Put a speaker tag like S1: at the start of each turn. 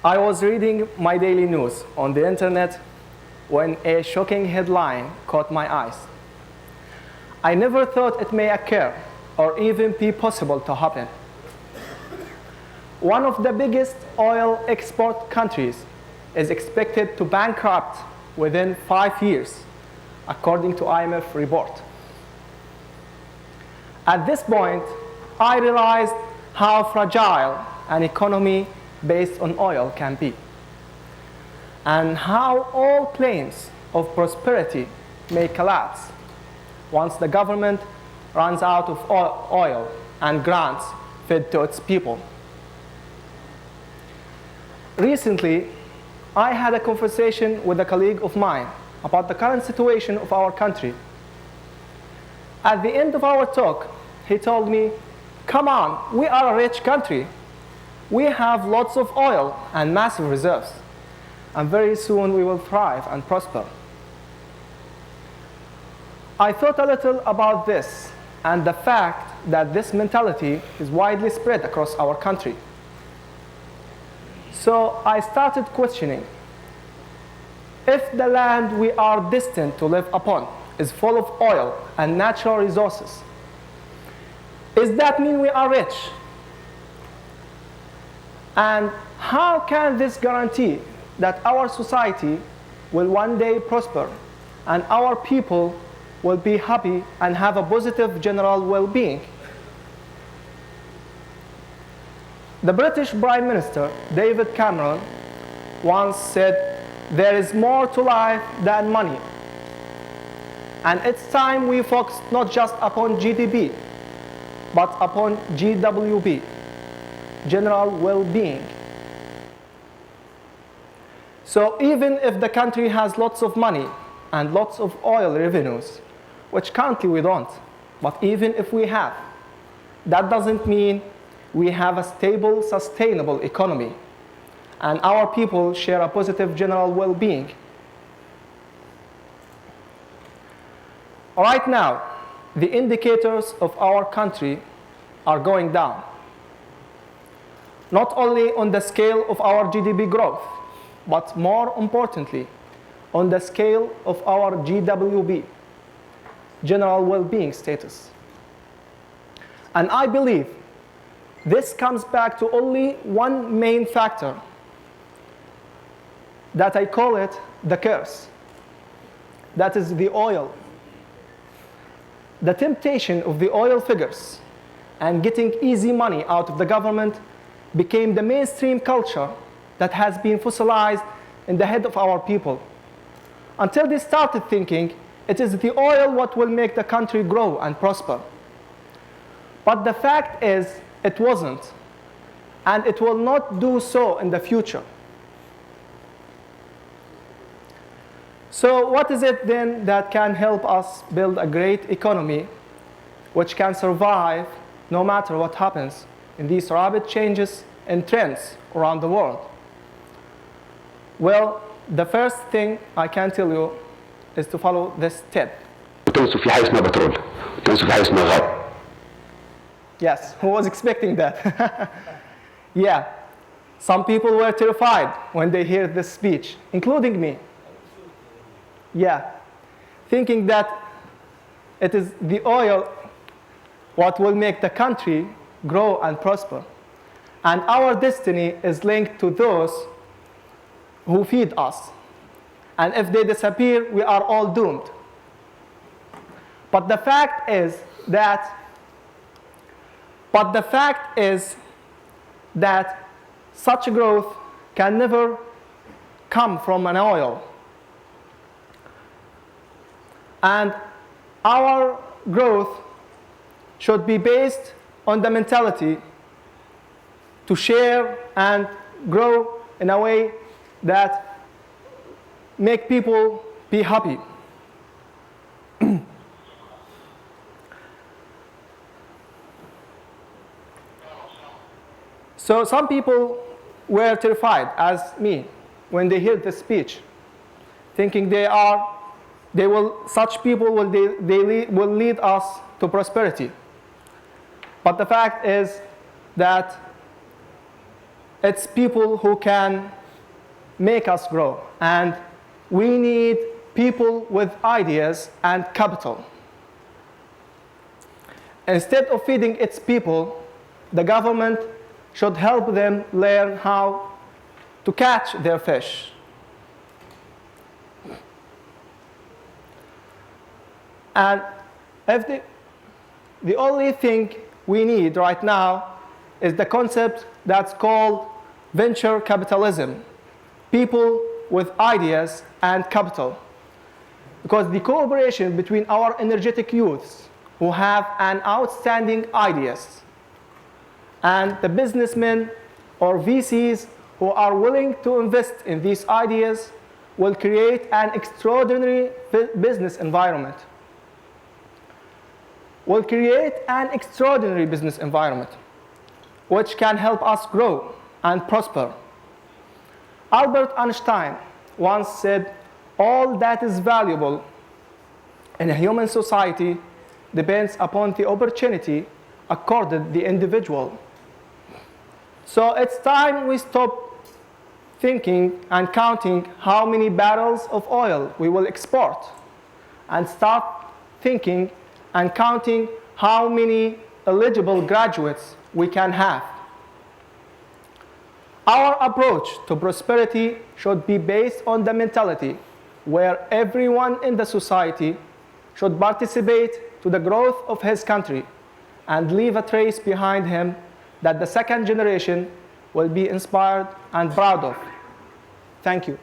S1: I was reading my daily news on the internet when a shocking headline caught my eyes. I never thought it may occur or even be possible to happen. One of the biggest oil export countries is expected to bankrupt within 5 years, according to IMF report. At this point, I realized how fragile an economy based on oil can be, and how all claims of prosperity may collapse once the government runs out of oil and grants fed to its people. Recently, I had a conversation with a colleague of mine about the current situation of our country. At the end of our talk, he told me, "Come on, we are a rich country. We have lots of oil and massive reserves, and very soon we will thrive and prosper." I thought a little about this and the fact that this mentality is widely spread across our country. So I started questioning, if the land we are destined to live upon is full of oil and natural resources, does that mean we are rich? And how can this guarantee that our society will one day prosper and our people will be happy and have a positive general well-being? The British Prime Minister, David Cameron, once said, "There is more to life than money." And it's time we focused not just upon GDP, but upon GWB, general well-being. So even if the country has lots of money and lots of oil revenues, which currently we don't, but even if we have, that doesn't mean we have a stable, sustainable economy, and our people share a positive general well-being. Right now, the indicators of our country are going down, not only on the scale of our GDP growth, but more importantly, on the scale of our GWB, general well-being status. And I believe this comes back to only one main factor, that I call it the curse. That is the oil. The temptation of the oil figures and getting easy money out of the government became the mainstream culture that has been fossilized in the head of our people, until they started thinking it is the oil what will make the country grow and prosper. But the fact is, it wasn't, and it will not do so in the future. So what is it then that can help us build a great economy which can survive no matter what happens in these rapid changes and trends around the world? Well, the first thing I can tell you is to follow this tip.
S2: تنسوا في حاجة اسمها بترول، تنسوا في حاجة اسمها غاز.
S1: Yes, who was expecting that? Yeah, some people were terrified when they heard this speech, including me. Yeah, thinking that it is the oil what will make the country grow and prosper. And our destiny is linked to those who feed us. And if they disappear, we are all doomed. But the fact is that such growth can never come from an oil. And our growth should be based on the mentality to share and grow in a way that make people be happy. So some people were terrified, as me, when they heard this speech, thinking such people will lead us to prosperity. But the fact is that It's people who can make us grow. And we need people with ideas and capital. Instead of feeding its people, the government should help them learn how to catch their fish. And if the only thing we need right now is the concept that's called venture capitalism, people with ideas and capital. Because the cooperation between our energetic youths who have an outstanding ideas and the businessmen or VCs who are willing to invest in these ideas will create an extraordinary business environment. Will create an extraordinary business environment which can help us grow and prosper. Albert Einstein once said, all that is valuable in a human society depends upon the opportunity accorded the individual. So it's time we stop thinking and counting how many barrels of oil we will export and start thinking and counting how many eligible graduates we can have. Our approach to prosperity should be based on the mentality where everyone in the society should participate to the growth of his country and leave a trace behind him that the second generation will be inspired and proud of. Thank you.